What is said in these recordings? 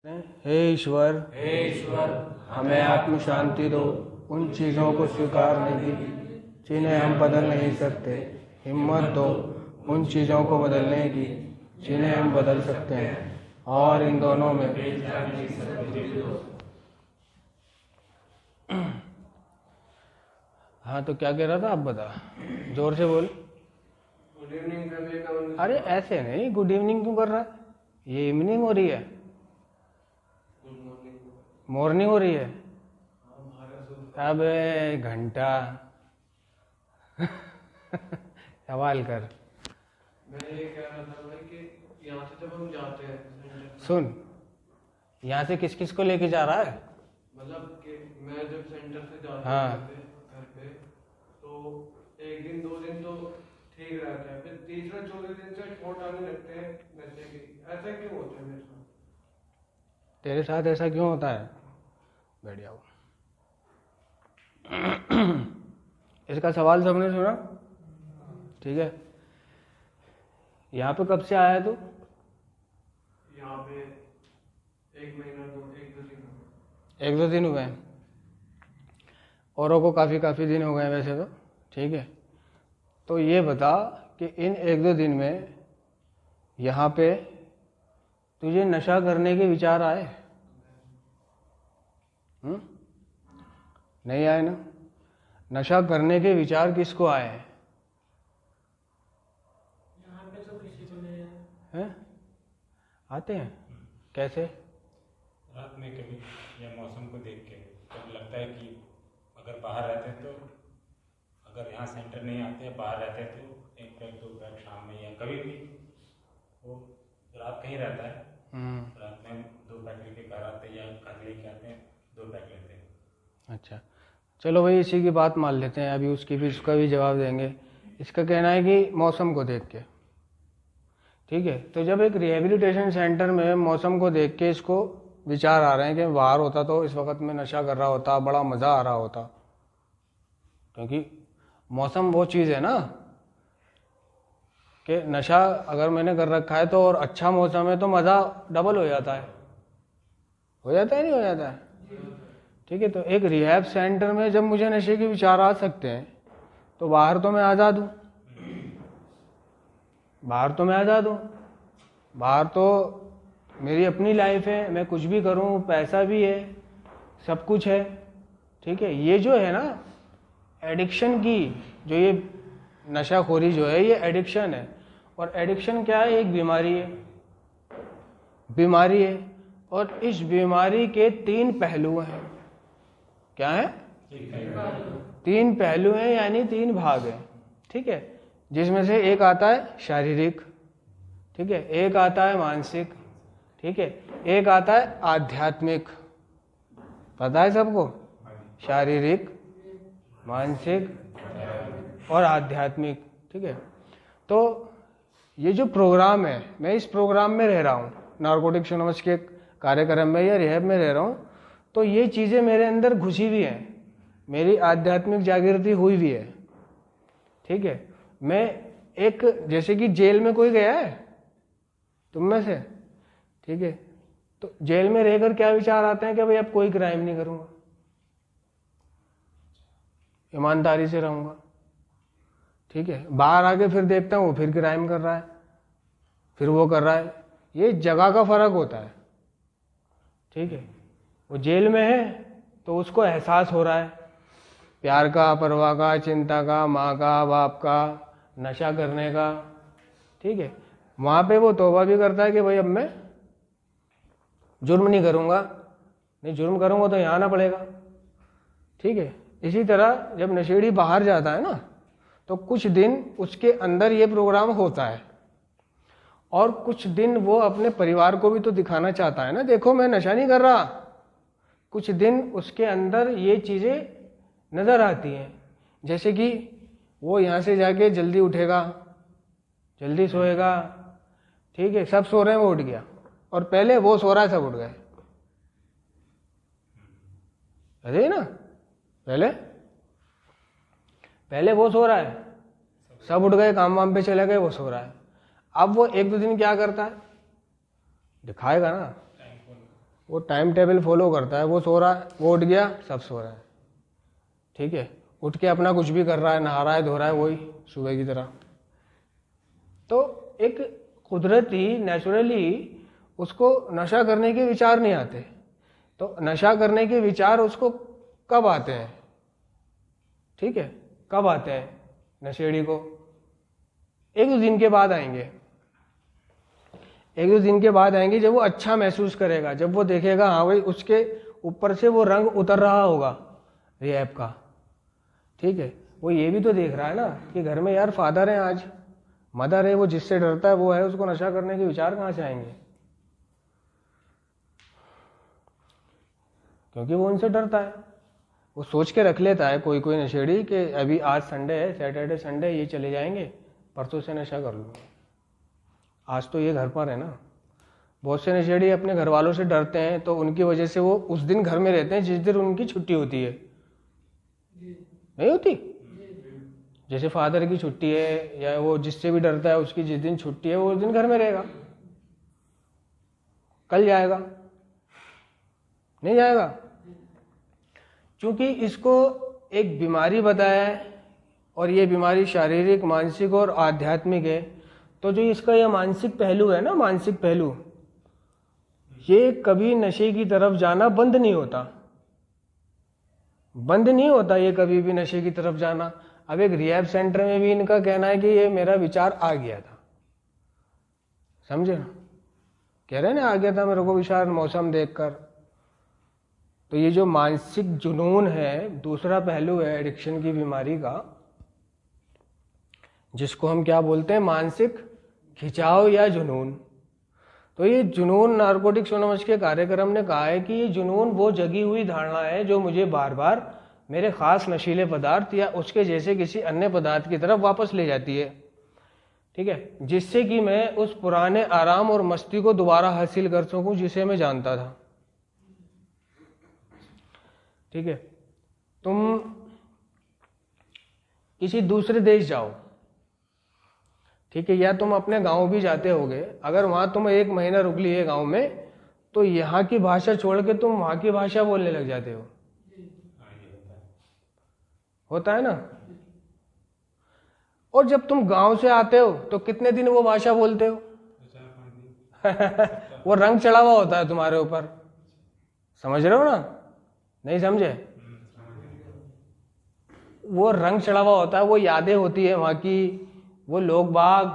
हे ईश्वर, हमें आत्म शांति दो, उन चीज़ों को स्वीकारने की जिन्हें हम बदल नहीं सकते। हिम्मत दो उन चीज़ों को बदलने की जिन्हें हम बदल सकते हैं, और इन दोनों में हाँ, तो क्या कह रहा था आप बता, जोर से बोल। गुड इवनिंग करने का। अरे ऐसे नहीं, गुड इवनिंग क्यों कर रहा है? ये इवनिंग हो रही है, मॉर्निंग हो रही है। अबे घंटा सवाल कर। मैं ये कह रहा था भाई कि यहाँ से जब हम जाते हैं, सुन, यहाँ से किस किस को लेके जा रहा है? मतलब कि मैं जब सेंटर से जाता हाँ। हूँ घर पे, तो एक दिन दो दिन तो ठीक रहता है, फिर तीसरा चौथे दिन से ठोट आने लगते हैं नशे की। ऐसा क्यों होता है मेरे साथ? तेरे साथ ऐसा क्यों होता है? बैठ जाओ। इसका सवाल सबने सुना? ठीक है। यहाँ पे कब से आया तू? यहाँ पे एक महीना एक दो दिन हो एक दो दिन हुए हैं, औरों को काफ़ी दिन हो गए वैसे तो। ठीक है, तो ये बता कि इन एक दो दिन में यहाँ पे तुझे नशा करने के विचार आए? नहीं आए ना? नशा करने के विचार किसको आए हैं? यहाँ पे तो किसी को नहीं हैं? आते हैं कैसे? रात में कभी या मौसम को देख के कभी लगता है कि अगर बाहर रहते हैं तो, अगर यहाँ सेंटर नहीं आते हैं, बाहर रहते हैं तो एक पैक दो पैक शाम में या कभी भी, वो रात कहीं रहता है, रात में दो पैक लेके घर आते हैं या घर लेके आते हैं, दो पैक लेते हैं। अच्छा, चलो भाई इसी की बात मान लेते हैं, अभी उसकी भी उसका भी जवाब देंगे। इसका कहना है कि मौसम को देख के। ठीक है, तो जब एक रिहेबिलिटेशन सेंटर में मौसम को देख के इसको विचार आ रहे हैं कि बाहर होता तो इस वक्त में नशा कर रहा होता, बड़ा मज़ा आ रहा होता, क्योंकि मौसम वो चीज़ है ना कि नशा अगर मैंने कर रखा है तो और अच्छा मौसम है तो मज़ा डबल हो जाता है। हो जाता है नहीं हो जाता है? ठीक है, तो एक रिहैब सेंटर में जब मुझे नशे के विचार आ सकते हैं तो बाहर तो मैं आज़ाद हूँ, बाहर तो मैं आज़ाद हूँ, बाहर तो मेरी अपनी लाइफ है, मैं कुछ भी करूँ, पैसा भी है, सब कुछ है। ठीक है, ये जो है ना एडिक्शन की, जो ये नशाखोरी जो है ये एडिक्शन है, और एडिक्शन क्या है? एक बीमारी है, बीमारी है, और इस बीमारी के तीन पहलू हैं। क्या है? तीन पहलू हैं, यानी तीन भाग हैं। ठीक है, जिसमें से एक आता है शारीरिक, ठीक है, एक आता है मानसिक, ठीक है, एक आता है आध्यात्मिक। पता है सबको? शारीरिक, मानसिक और आध्यात्मिक। ठीक है, तो ये जो प्रोग्राम है, मैं इस प्रोग्राम में रह रहा हूँ, नारकोटिक्स एनोनिमस के कार्यक्रम में या रिहैब में रह रहा हूँ, तो ये चीज़ें मेरे अंदर घुसी हुई हैं, मेरी आध्यात्मिक जागृति हुई भी है। ठीक है, मैं एक, जैसे कि जेल में कोई गया है तुम में से? ठीक है, तो जेल में रहकर क्या विचार आते हैं कि भाई अब कोई क्राइम नहीं करूँगा, ईमानदारी से रहूँगा। ठीक है, बाहर आके फिर देखता हूँ वो फिर क्राइम कर रहा है, फिर वो कर रहा है। ये जगह का फर्क होता है। ठीक है, वो जेल में है तो उसको एहसास हो रहा है प्यार का, परवाह का, चिंता का, माँ का, बाप का, नशा करने का। ठीक है, वहाँ पे वो तौबा भी करता है कि भाई अब मैं जुर्म नहीं करूँगा, नहीं जुर्म करूँगा तो यहाँ आना पड़ेगा। ठीक है, इसी तरह जब नशेड़ी बाहर जाता है ना, तो कुछ दिन उसके अंदर ये प्रोग्राम होता है, और कुछ दिन वो अपने परिवार को भी तो दिखाना चाहता है ना, देखो मैं नशा नहीं कर रहा। कुछ दिन उसके अंदर ये चीज़ें नज़र आती हैं, जैसे कि वो यहाँ से जाके जल्दी उठेगा, जल्दी सोएगा। ठीक है, सब सो रहे हैं वो उठ गया, और पहले वो सो रहा है सब उठ गए। ऐसे ही ना, पहले वो सो रहा है, सब उठ गए, काम वाम पे चले गए, वो सो रहा है। अब वो एक दो दिन क्या करता है? दिखाएगा ना, वो टाइम टेबल फॉलो करता है, वो सो रहा है, वो उठ गया, सब सो रहा है, ठीक है, उठ के अपना कुछ भी कर रहा है, नहा रहा है, धो रहा है, वही सुबह की तरह। तो एक कुदरती नेचुरली उसको नशा करने के विचार नहीं आते। तो नशा करने के विचार उसको कब आते हैं, ठीक है, कब आते हैं नशेड़ी को? एक दो दिन के बाद आएंगे, एक दो दिन के बाद आएंगे, जब वो अच्छा महसूस करेगा, जब वो देखेगा हाँ भाई उसके ऊपर से वो रंग उतर रहा होगा रिहैब का, ठीक है। वो ये भी तो देख रहा है ना कि घर में यार फादर है, आज मदर है, वो जिससे डरता है वो है, उसको नशा करने के विचार कहाँ से आएंगे? क्योंकि वो उनसे डरता है। वो सोच के रख लेता है कोई कोई नशेड़ी कि अभी आज संडे है, सैटरडे संडे ये चले जाएंगे, परसों से नशा कर लूँगा, आज तो ये घर पर है ना। बहुत से नशेड़ी अपने घर वालों से डरते हैं, तो उनकी वजह से वो उस दिन घर में रहते हैं जिस दिन उनकी छुट्टी होती है, नहीं होती? जैसे फादर की छुट्टी है, या वो जिससे भी डरता है उसकी जिस दिन छुट्टी है वो उस दिन घर में रहेगा। कल जाएगा? नहीं जाएगा, क्योंकि इसको एक बीमारी बताया है, और ये बीमारी शारीरिक, मानसिक और आध्यात्मिक है। तो जो इसका यह मानसिक पहलू है ना, मानसिक पहलू, ये कभी नशे की तरफ जाना बंद नहीं होता, बंद नहीं होता ये कभी भी नशे की तरफ जाना। अब एक रिहैब सेंटर में भी इनका कहना है कि ये मेरा विचार आ गया था, समझे ना, कह रहे ना आ गया था मेरे को विचार मौसम देखकर। तो ये जो मानसिक जुनून है, दूसरा पहलू है एडिक्शन की बीमारी का, जिसको हम क्या बोलते हैं, मानसिक खिंचाव या जुनून। तो ये जुनून, नारकोटिक्स एनोनिमस के कार्यक्रम ने कहा है कि ये जुनून वो जगी हुई धारणा है जो मुझे बार बार मेरे खास नशीले पदार्थ या उसके जैसे किसी अन्य पदार्थ की तरफ वापस ले जाती है, ठीक है, जिससे कि मैं उस पुराने आराम और मस्ती को दोबारा हासिल कर सकूं जिसे मैं जानता था, ठीक है। तुम किसी दूसरे देश जाओ, ठीक है, या तुम अपने गांव भी जाते होगे, अगर वहां तुम एक महीना रुक लिए गांव में, तो यहाँ की भाषा छोड़ के तुम वहां की भाषा बोलने लग जाते हो, होता है ना। और जब तुम गांव से आते हो तो कितने दिन वो भाषा बोलते हो? वो रंग चढ़ा हुआ होता है तुम्हारे ऊपर, समझ रहे हो ना? नहीं समझे? वो रंग चढ़ा हुआ होता है, वो यादें होती है वहां की, वो लोग बाग,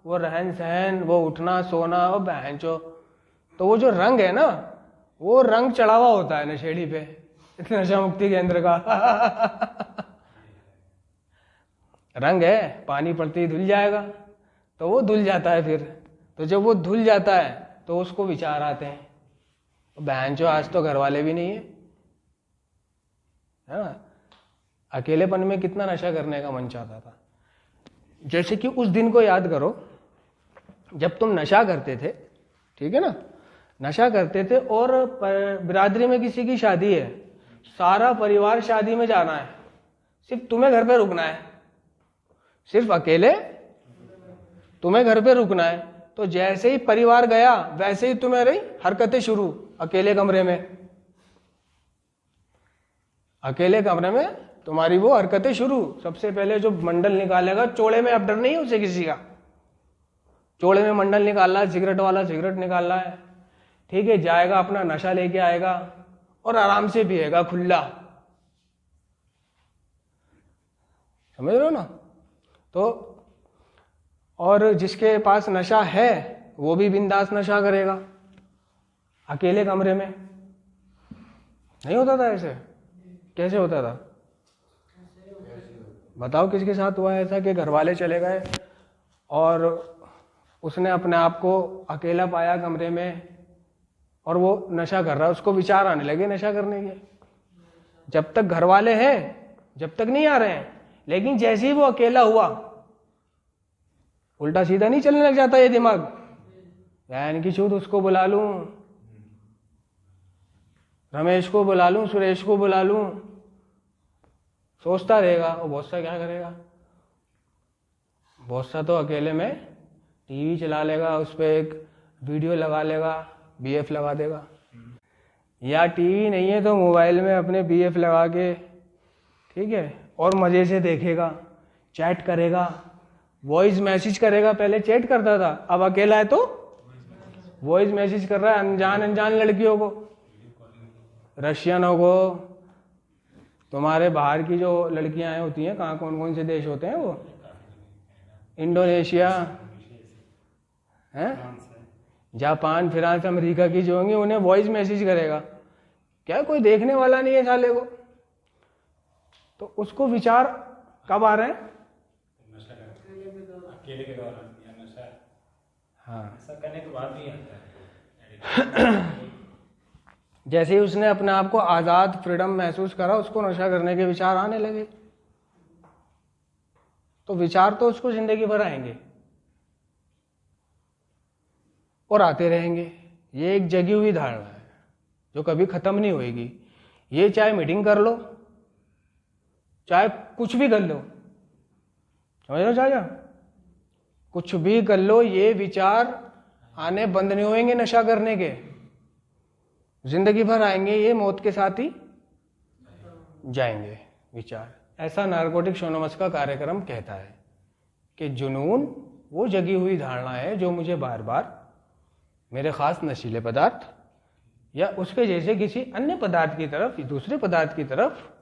वो रहन सहन, वो उठना सोना, वो बहनचो। तो वो जो रंग है ना, वो रंग चढ़ा हुआ होता है नशेड़ी पे, नशा मुक्ति केंद्र का। रंग है, पानी पड़ते ही धुल जाएगा, तो वो धुल जाता है फिर। तो जब वो धुल जाता है तो उसको विचार आते हैं, बहनचो आज तो घर वाले भी नहीं है, हाँ, अकेलेपन में कितना नशा करने का मन चाहता था। जैसे कि उस दिन को याद करो जब तुम नशा करते थे, ठीक है ना, नशा करते थे और बिरादरी में किसी की शादी है, सारा परिवार शादी में जाना है, सिर्फ तुम्हें घर पे रुकना है, सिर्फ अकेले तुम्हें घर पे रुकना है। तो जैसे ही परिवार गया वैसे ही तुम्हारी हरकतें शुरू, अकेले कमरे में, अकेले कमरे में तुम्हारी वो हरकतें शुरू। सबसे पहले जो मंडल निकालेगा, चोड़े में अब डर नहीं है उसे किसी का, चोड़े में मंडल निकाल रहा है, सिगरेट वाला सिगरेट निकाल रहा है, ठीक है, जाएगा अपना नशा लेके आएगा और आराम से पिएगा खुला, समझ रहे हो ना। तो और जिसके पास नशा है वो भी बिंदास नशा करेगा अकेले कमरे में। नहीं होता था ऐसे? कैसे होता था बताओ, किसके साथ हुआ ऐसा कि घर वाले चले गए और उसने अपने आप को अकेला पाया कमरे में और वो नशा कर रहा है, उसको विचार आने लगे नशा करने के। जब तक घर वाले हैं जब तक नहीं आ रहे हैं, लेकिन जैसे ही वो अकेला हुआ उल्टा सीधा नहीं चलने लग जाता ये दिमाग, यानी कि छूत उसको बुला लूं, रमेश को बुला लूं, सुरेश को बुला लूं, सोचता रहेगा। और बहुत सा क्या करेगा, बहुत सा तो अकेले में टीवी चला लेगा, उस पर एक वीडियो लगा लेगा, बीएफ लगा देगा। या टीवी नहीं है तो मोबाइल में अपने BF लगा के, ठीक है, और मज़े से देखेगा, चैट करेगा, वॉइस मैसेज करेगा। पहले चैट करता था, अब अकेला है तो वॉइस मैसेज कर रहा है अनजान लड़कियों को, रशियनों को, तुम्हारे बाहर की जो लड़कियां हैं होती हैं, कहाँ कौन कौन से देश होते हैं वो, इंडोनेशिया है, जापान, फ्रांस, अमेरिका की जो होंगी, उन्हें वॉइस मैसेज करेगा। क्या कोई देखने वाला नहीं है साले को, तो उसको विचार कब आ रहे हैं? अकेले के दौरान या नशा, हाँ, ऐसा करने के बाद भी आता है। जैसे ही उसने अपने आप को आज़ाद, फ्रीडम महसूस करा, उसको नशा करने के विचार आने लगे। तो विचार तो उसको जिंदगी भर आएंगे और आते रहेंगे। ये एक जगी हुई धारणा है जो कभी खत्म नहीं होएगी। ये चाहे मीटिंग कर लो, चाहे कुछ भी कर लो, समझ लो, चाहे कुछ भी कर लो, ये विचार आने बंद नहीं होंगे नशा करने के, जिंदगी भर आएंगे। ये मौत के साथ ही जाएंगे विचार। ऐसा नारकोटिक्स एनोनिमस का कार्यक्रम कहता है कि जुनून वो जगी हुई धारणा है जो मुझे बार बार मेरे खास नशीले पदार्थ या उसके जैसे किसी अन्य पदार्थ की तरफ, दूसरे पदार्थ की तरफ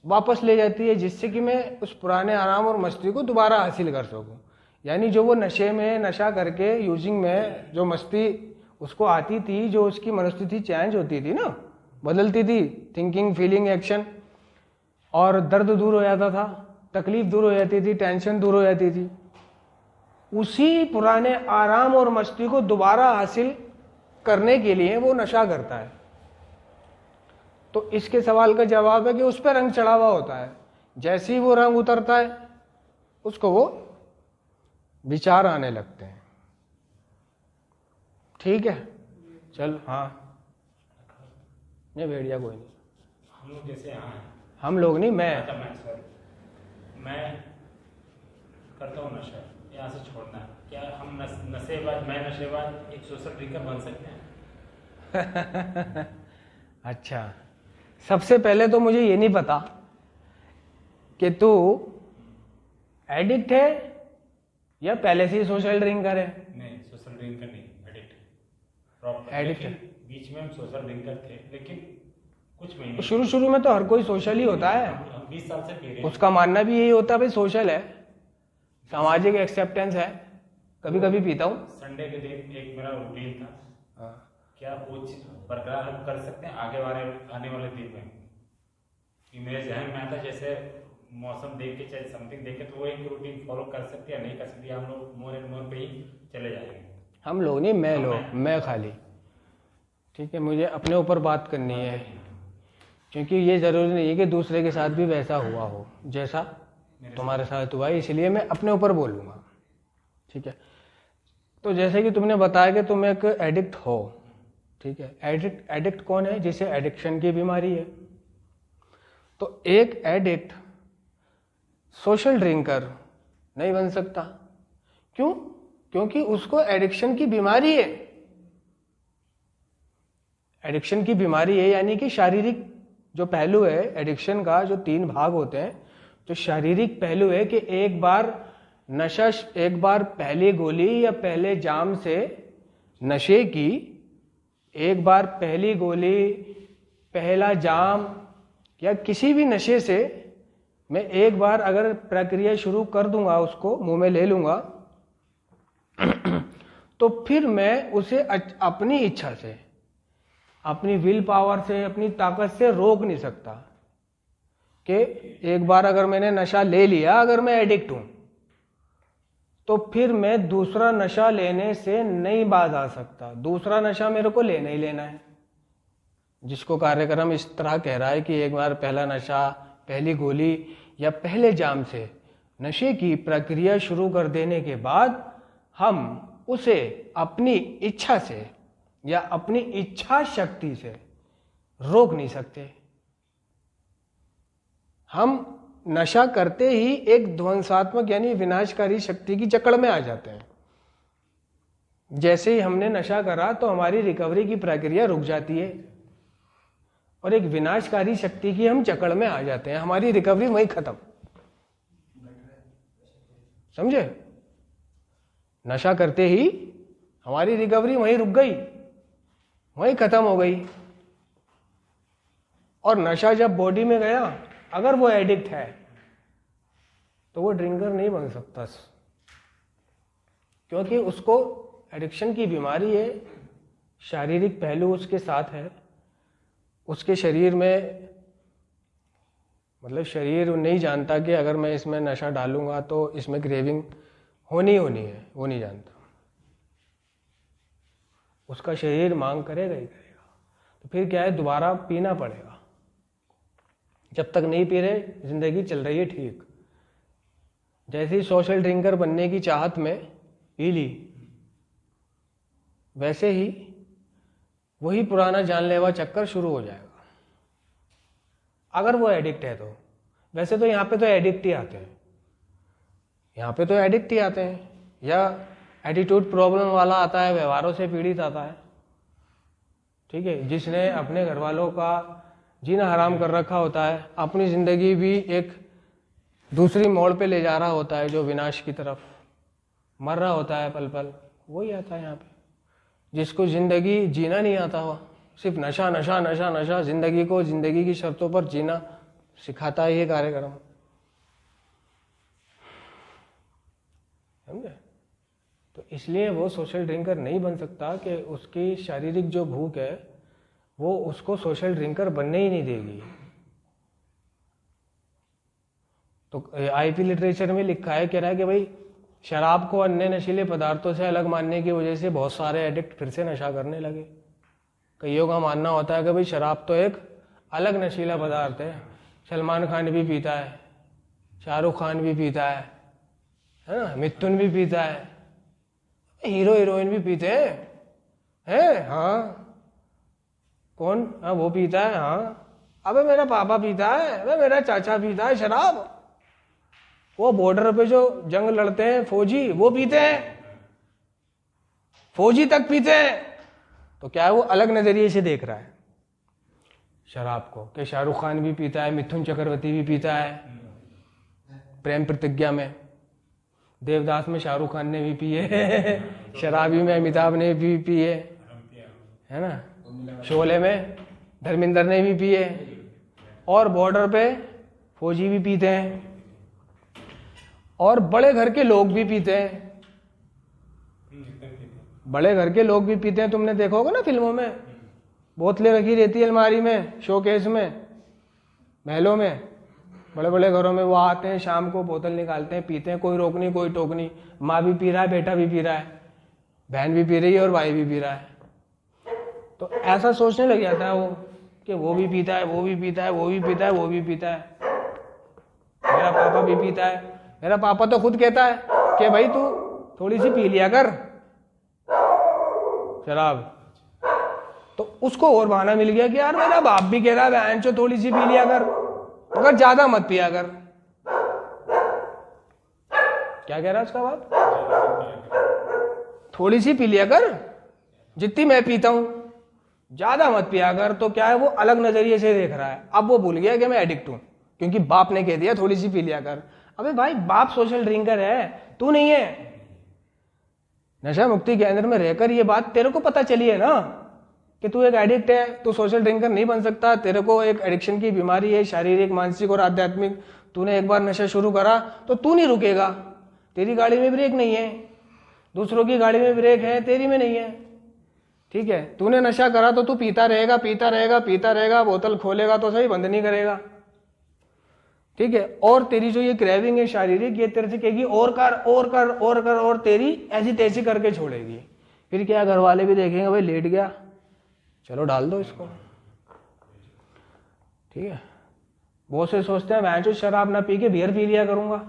वापस ले जाती है, जिससे कि मैं उस पुराने आराम और मस्ती को दोबारा हासिल कर सकूं। यानी जो वो नशे में, नशा करके यूजिंग में जो मस्ती उसको आती थी, जो उसकी मनोस्थिति चेंज होती थी ना, बदलती थी, थिंकिंग, फीलिंग, एक्शन, और दर्द दूर हो जाता था, तकलीफ दूर हो जाती थी, टेंशन दूर हो जाती थी, उसी पुराने आराम और मस्ती को दोबारा हासिल करने के लिए वो नशा करता है। तो इसके सवाल का जवाब है कि उस पर रंग चढ़ा हुआ होता है। जैसे ही वो रंग उतरता है उसको वो विचार आने लगते हैं। ठीक है, चल, हाँ, नहीं भेड़िया कोई नहीं, हम लोग जैसे यहाँ हैं, हम लोग नहीं, मैं करता हूँ नशा, यहाँ से छोड़ना है। क्या हम नशेबाज, मैं नशेबाज एक सोशल ड्रिंकर बन सकते हैं? अच्छा, सबसे पहले तो मुझे ये नहीं पता कि तू एडिक्ट है या पहले से ही सोशल ड्रिंकर है। नहीं, सोशल ड्रिंकर नहीं, एडिक्ट। एडिक्ट है। बीच में हम सोशल ड्रिंकर थे, लेकिन कुछ महीने, शुरू में तो हर कोई सोशल ही होता है। हम 20 साल से पी रहे हैं। उसका मानना भी यही होता है, भाई सोशल है, सामाजिक एक्सेप्टेंस है, कभी कभी पीता हूँ। संडे के दिन एक मेरा रूटीन था। क्या वो चीज बरकरार हम कर सकते हैं आने वाले दिन में? कि मेरे जहन में आता जैसे मौसम देख के, चाहे समथिंग देख के, तो वो एक रूटीन फॉलो कर सकते हैं या नहीं कर सकते, हम लोग मोर एंड मोर पे ही चले जाएंगे। हम लोग नहीं, मैं खाली, ठीक है, मुझे अपने ऊपर बात करनी है, क्योंकि ये जरूरी नहीं है कि दूसरे के साथ भी वैसा हुआ हो जैसा तुम्हारे साथ हुआ है, इसलिए मैं अपने ऊपर बोलूँगा। ठीक है, तो जैसे कि तुमने बताया कि तुम एक एडिक्ट हो, ठीक है, एडिक्ट कौन है? जिसे एडिक्शन की बीमारी है। तो एक एडिक्ट सोशल ड्रिंकर नहीं बन सकता। क्यों? क्योंकि उसको एडिक्शन की बीमारी है। एडिक्शन की बीमारी है यानी कि शारीरिक जो पहलू है एडिक्शन का, जो 3 भाग होते हैं, जो शारीरिक पहलू है कि एक बार पहली गोली या पहले जाम से नशे की, एक बार पहली गोली, पहला जाम या किसी भी नशे से मैं एक बार अगर प्रक्रिया शुरू कर दूंगा, उसको मुंह में ले लूंगा, तो फिर मैं उसे अपनी इच्छा से, अपनी विल पावर से, अपनी ताकत से रोक नहीं सकता। कि एक बार अगर मैंने नशा ले लिया, अगर मैं एडिक्ट हूं, तो फिर मैं दूसरा नशा लेने से नहीं बाज आ सकता। दूसरा नशा मेरे को लेना ही लेना है। जिसको कार्यक्रम इस तरह कह रहा है कि एक बार पहला नशा, पहली गोली या पहले जाम से नशे की प्रक्रिया शुरू कर देने के बाद हम उसे अपनी इच्छा से या अपनी इच्छा शक्ति से रोक नहीं सकते। हम नशा करते ही एक ध्वंसात्मक यानी विनाशकारी शक्ति की जकड़ में आ जाते हैं। जैसे ही हमने नशा करा तो हमारी रिकवरी की प्रक्रिया रुक जाती है। और एक विनाशकारी शक्ति की हम जकड़ में आ जाते हैं, हमारी रिकवरी वहीं खत्म। समझे? नशा करते ही हमारी रिकवरी वहीं रुक गई, वहीं खत्म हो गई। और नशा जब बॉडी में गया, अगर वो एडिक्ट है तो वो ड्रिंकर नहीं बन सकता, क्योंकि उसको एडिक्शन की बीमारी है, शारीरिक पहलू उसके साथ है, उसके शरीर में, मतलब शरीर नहीं जानता कि अगर मैं इसमें नशा डालूंगा तो इसमें क्रेविंग होनी है, वो नहीं जानता। उसका शरीर मांग करेगा ही करेगा। तो फिर क्या है, दोबारा पीना पड़ेगा। जब तक नहीं पी रहे, जिंदगी चल रही है ठीक। जैसे ही सोशल ड्रिंकर बनने की चाहत में पी ली, वैसे ही वही पुराना जानलेवा चक्कर शुरू हो जाएगा, अगर वो एडिक्ट है तो। वैसे तो यहाँ पे तो एडिक्ट ही आते हैं, यहाँ पे तो एडिक्ट ही आते हैं, या एटीट्यूड प्रॉब्लम वाला आता है, व्यवहारों से पीड़ित आता है, ठीक है, जिसने अपने घर वालों का जीना हराम कर रखा होता है, अपनी जिंदगी भी एक दूसरी मोड़ पे ले जा रहा होता है, जो विनाश की तरफ मर रहा होता है पल पल, वही आता है यहाँ पे। जिसको जिंदगी जीना नहीं आता हुआ, सिर्फ नशा नशा नशा नशा, जिंदगी को जिंदगी की शर्तों पर जीना सिखाता है ये कार्यक्रम। समझे? तो इसलिए वो सोशल ड्रिंकर नहीं बन सकता कि उसकी शारीरिक जो भूख है वो उसको सोशल ड्रिंकर बनने ही नहीं देगी। तो आईपी लिटरेचर में लिखा है, कह रहा है कि भाई शराब को अन्य नशीले पदार्थों से अलग मानने की वजह से बहुत सारे एडिक्ट फिर से नशा करने लगे। कईयों का मानना होता है कि भाई शराब तो एक अलग नशीला पदार्थ है, सलमान खान भी पीता है, शाहरुख खान भी पीता है ना, मिथुन भी पीता है, हीरो हीरोइन भी पीते हैं, हाँ कौन, हाँ वो पीता है, हाँ अबे मेरा पापा पीता है, अबे मेरा चाचा पीता है शराब, वो बॉर्डर पे जो जंग लड़ते हैं फौजी वो पीते हैं, फौजी तक पीते हैं। तो क्या है, वो अलग नजरिए से देख रहा है शराब को, कि शाहरुख खान भी पीता है, मिथुन चक्रवर्ती भी पीता है, प्रेम प्रतिज्ञा में देवदास में शाहरुख खान ने भी पिए, शराबी में अमिताभ ने भी पिए, है ना, शोले में धर्मेंद्र ने भी पिए, और बॉर्डर पे फौजी भी पीते हैं, और बड़े घर के लोग भी पीते हैं, बड़े घर के लोग भी पीते हैं। तुमने देखा होगा ना फिल्मों में, बोतलें रखी रहती है अलमारी में, शोकेस में, महलों में, बड़े बड़े घरों में वो आते हैं, शाम को बोतल निकालते हैं, पीते हैं, कोई रोक नहीं कोई टोक नहीं, माँ भी पी रहा है, बेटा भी पी रहा है, बहन भी पी रही है और भाई भी पी रहा है। तो ऐसा सोचने लग जाता है वो कि वो भी पीता है, वो भी पीता है, वो भी पीता है, वो भी पीता है, मेरा पापा भी पीता है। मेरा पापा तो खुद कहता है कि भाई तू थोड़ी सी पी लिया कर शराब। तो उसको और बहाना मिल गया कि यार मेरा बाप भी कह रहा है बहन चो थोड़ी सी पी लिया कर, मगर ज्यादा मत पिया कर। क्या कह रहा है उसका बाप? थोड़ी सी पी लिया कर, जितनी मैं पीता हूं, ज्यादा मत पिया कर। तो क्या है, वो अलग नजरिए से देख रहा है। अब वो भूल गया कि मैं एडिक्ट हूं, क्योंकि बाप ने कह दिया थोड़ी सी पी लिया कर। अबे भाई, बाप सोशल ड्रिंकर है, तू नहीं है। नशा मुक्ति केंद्र में रहकर ये बात तेरे को पता चली है ना कि तू एक एडिक्ट है, तू सोशल ड्रिंकर नहीं बन सकता, तेरे को एक एडिक्शन की बीमारी है, शारीरिक, मानसिक और आध्यात्मिक। तूने एक बार नशा शुरू करा तो तू नहीं रुकेगा। तेरी गाड़ी में ब्रेक नहीं है, दूसरों की गाड़ी में ब्रेक है, तेरी में नहीं है। ठीक है, तूने नशा करा तो तू पीता रहेगा, पीता रहेगा, पीता रहेगा, बोतल खोलेगा तो सही, बंद नहीं करेगा। ठीक है, और तेरी जो ये क्रेविंग है शारीरिक, ये तेरे से कहेगी और कर और कर और कर, और तेरी ऐसी तैसी करके छोड़ेगी। फिर क्या, घर वाले भी देखेंगे भाई लेट गया, चलो डाल दो इसको। ठीक है, बहुत से सोचते हैं मैं जो शराब ना पी के बियर पी लिया करूंगा,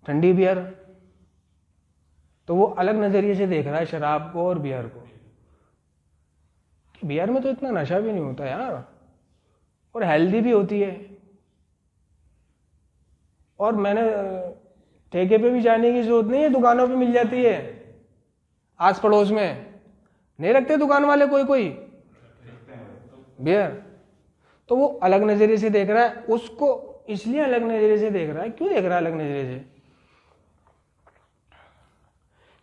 ठंडी बियर। तो वो अलग नजरिए से देख रहा है शराब को और बियर को, कि बियर में तो इतना नशा भी नहीं होता यार, और हेल्दी भी होती है। और मैंने ठेके पे भी जाने की जरूरत नहीं है, दुकानों पे मिल जाती है आस पड़ोस में। नहीं रखते दुकान वाले कोई कोई? बियर। तो वो अलग नजरिए से देख रहा है, उसको इसलिए अलग नजरिए से देख रहा है। क्यों देख रहा है अलग नजरिए से?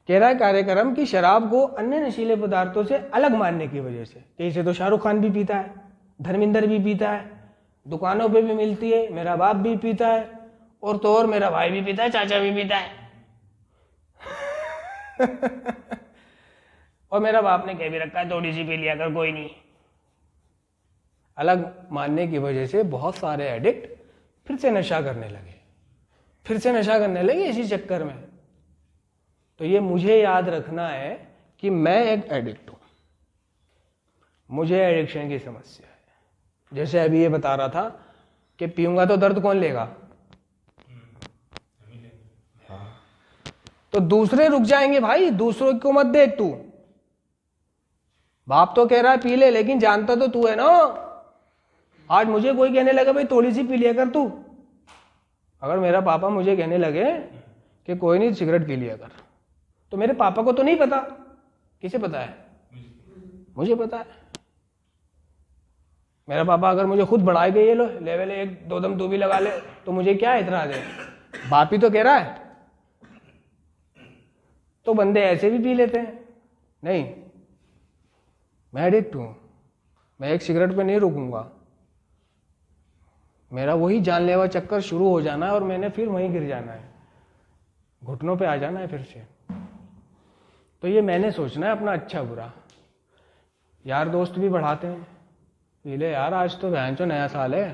कह रहा है कार्यक्रम की शराब को अन्य नशीले पदार्थों से अलग मानने की वजह से। इसे तो शाहरुख खान भी पीता है, धर्मेंद्र भी पीता है, दुकानों पे भी मिलती है, मेरा बाप भी पीता है, और तो और मेरा भाई भी पीता है, चाचा भी पीता है। और मेरा बाप ने कह भी रखा है थोड़ी सी पी लिया कर, कोई नहीं। अलग मानने की वजह से बहुत सारे एडिक्ट फिर से नशा करने लगे इसी चक्कर में। तो ये मुझे याद रखना है कि मैं एक एडिक्ट हूं, मुझे एडिक्शन की समस्या है। जैसे अभी ये बता रहा था कि पीऊंगा तो दर्द कौन लेगा? तो दूसरे रुक जाएंगे भाई, दूसरों को मत देख तू। बाप तो कह रहा है पी ले, लेकिन जानता तो तू है ना। आज मुझे कोई कहने लगा भाई थोड़ी सी पी लिया कर तू, अगर मेरा पापा मुझे कहने लगे कि कोई नहीं सिगरेट पी लिया कर, तो मेरे पापा को तो नहीं पता, किसे पता है? मुझे पता है। मेरा पापा अगर मुझे खुद बढ़ाए गए ये लो लेवल 1-2 दम तू भी लगा ले, तो मुझे क्या इतराज है? बाप ही तो कह रहा है। तो बंदे ऐसे भी पी लेते हैं। नहीं, मैं एडिक्ट हूं, मैं एक सिगरेट पे नहीं रुकूंगा। मेरा वही जानलेवा चक्कर शुरू हो जाना है और मैंने फिर वहीं गिर जाना है, घुटनों पे आ जाना है फिर से। तो ये मैंने सोचना है अपना अच्छा बुरा। यार दोस्त भी बढ़ाते हैं, पी ले यार आज तो भैंचो नया साल है,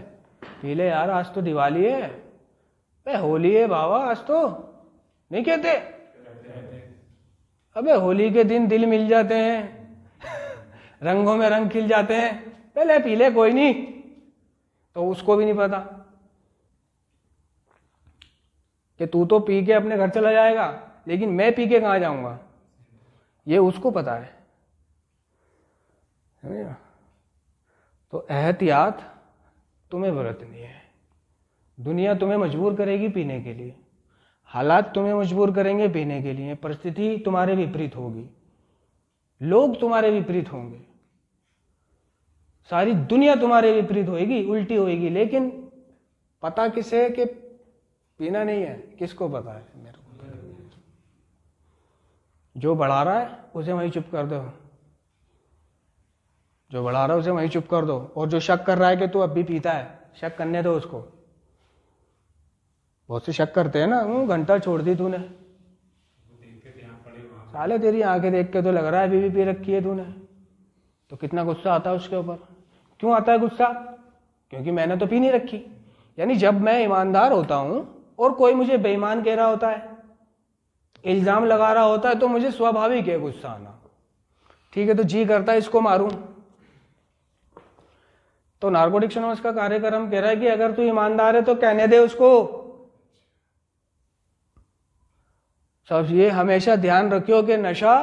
पी ले यार आज तो दिवाली है, होली है बाबा आज तो, नहीं कहते? अबे होली के दिन दिल मिल जाते हैं, रंगों में रंग खिल जाते हैं, पहले पी ले कोई नहीं। तो उसको भी नहीं पता कि तू तो पी के अपने घर चला जाएगा, लेकिन मैं पी के कहां जाऊंगा, ये उसको पता है। समझे ना? तो एहतियात तुम्हें बरतनी है। दुनिया तुम्हें मजबूर करेगी पीने के लिए, हालात तुम्हें मजबूर करेंगे पीने के लिए, परिस्थिति तुम्हारे विपरीत होगी, लोग तुम्हारे विपरीत होंगे, सारी दुनिया तुम्हारे विपरीत होएगी, उल्टी होएगी, लेकिन पता किसे कि पीना नहीं है? किसको पता है? मेरे को। जो बढ़ा रहा है उसे वहीं चुप कर दो, जो बढ़ा रहा है उसे वहीं चुप कर दो। और जो शक कर रहा है कि तू अब भी पीता है, शक करने दो उसको। बहुत से शक करते हैं ना, घंटा छोड़ दी तूने, साले तेरी आंखें देख के तो लग रहा है अभी भी पी रखी है तूने। तो कितना गुस्सा आता है उसके ऊपर। क्यों आता है गुस्सा? क्योंकि मैंने तो पी नहीं रखी। यानी जब मैं ईमानदार होता हूं और कोई मुझे बेईमान कह रहा होता है, इल्जाम लगा रहा होता है, तो मुझे स्वाभाविक है गुस्सा आना। ठीक है, तो जी करता है इसको मारूं। तो नार्कोटिक्स एनोनिमस का कार्यक्रम कह रहा है कि अगर तू ईमानदार है तो कहने दे उसको। सब ये हमेशा ध्यान रखियो कि नशा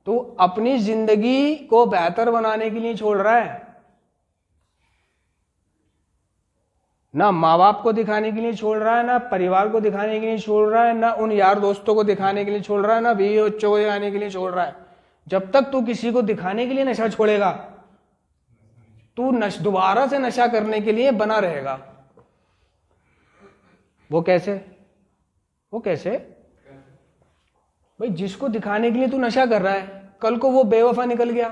तू अपनी जिंदगी को बेहतर बनाने के लिए छोड़ रहा है, ना माँ बाप को दिखाने के लिए छोड़ रहा है, ना परिवार को दिखाने के लिए छोड़ रहा है, ना उन यार दोस्तों को दिखाने के लिए छोड़ रहा है, ना बीवी बच्चों को दिखाने के लिए छोड़ रहा है। जब तक तू किसी को दिखाने के लिए नशा छोड़ेगा, तू दोबारा से नशा करने के लिए बना रहेगा। वो कैसे? वो कैसे भाई, जिसको दिखाने के लिए तू नशा कर रहा है, कल को वो बेवफा निकल गया।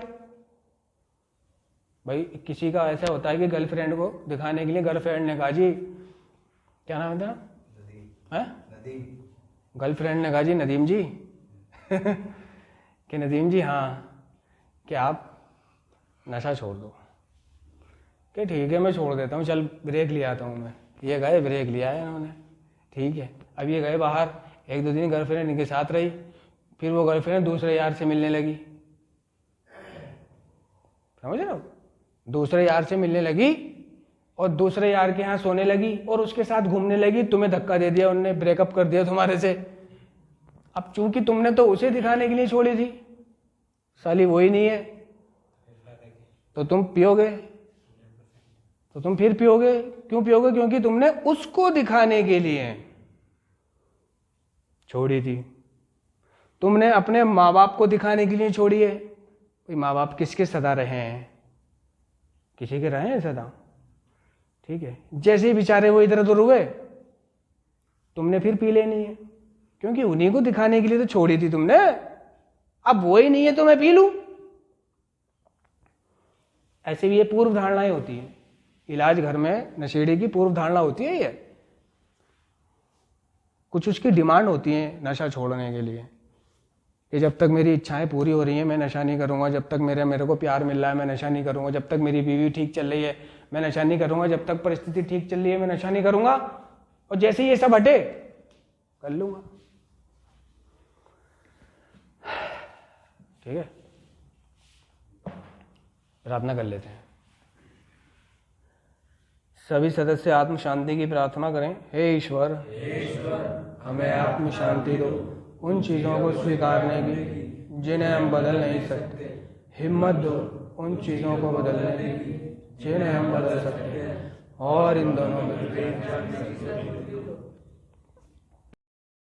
भाई किसी का ऐसा होता है कि गर्लफ्रेंड को दिखाने के लिए गर्लफ्रेंड ने कहा जी, क्या नाम था, नदीम। गर्लफ्रेंड ने कहा जी नदीम जी कि नदीम जी हाँ, कि आप नशा छोड़ दो। कि ठीक है मैं छोड़ देता हूँ, चल ब्रेक लिया आता हूँ मैं। ये गए, ब्रेक लिया है इन्होंने, ठीक है। अब ये गए बाहर, 1-2 दिन गर्लफ्रेंड इनके साथ रही, फिर वो गर्लफ्रेंड दूसरे यार से मिलने लगी। समझ रहे हो? दूसरे यार से मिलने लगी और दूसरे यार के यहाँ सोने लगी और उसके साथ घूमने लगी। तुम्हें धक्का दे दिया, उनने ब्रेकअप कर दिया तुम्हारे से। अब चूंकि तुमने तो उसे दिखाने के लिए छोड़ी थी, साली वही नहीं है, तो तुम पियोगे, तो तुम फिर पियोगे। क्यों पियोगे? क्योंकि तुमने उसको दिखाने के लिए छोड़ी थी। तुमने अपने माँ बाप को दिखाने के लिए छोड़ी है। भाई माँ बाप किसके सदा रहे हैं? किसी के रहे हैं ऐसा दाम? ठीक है, जैसे ही बेचारे वो इधर उधर हुए, तुमने फिर पी लेनी है, क्योंकि उन्हीं को दिखाने के लिए तो छोड़ी थी तुमने। अब वो ही नहीं है तो मैं पी लूं। ऐसे भी ये पूर्व धारणाएं होती है, इलाज घर में नशेड़ी की पूर्व धारणा होती है। ये कुछ उसकी डिमांड होती है नशा छोड़ने के लिए, कि जब तक मेरी इच्छाएं पूरी हो रही हैं मैं नशा नहीं करूंगा, जब तक मेरे को प्यार मिल रहा है मैं नशा नहीं करूंगा, जब तक मेरी बीवी ठीक चल रही है मैं नशा नहीं करूंगा, जब तक परिस्थिति ठीक चल रही है मैं नशा नहीं करूंगा, और जैसे ही ये सब हटे कर लूंगा। ठीक है, प्रार्थना कर लेते हैं। सभी सदस्य आत्म शांति की प्रार्थना करें। हे ईश्वर, हमें आत्म शांति दो, उन चीज़ों को स्वीकारने की जिन्हें हम बदल नहीं सकते, हिम्मत दो उन चीज़ों को बदलने की जिन्हें हम बदल सकते हैं, और इन दोनों में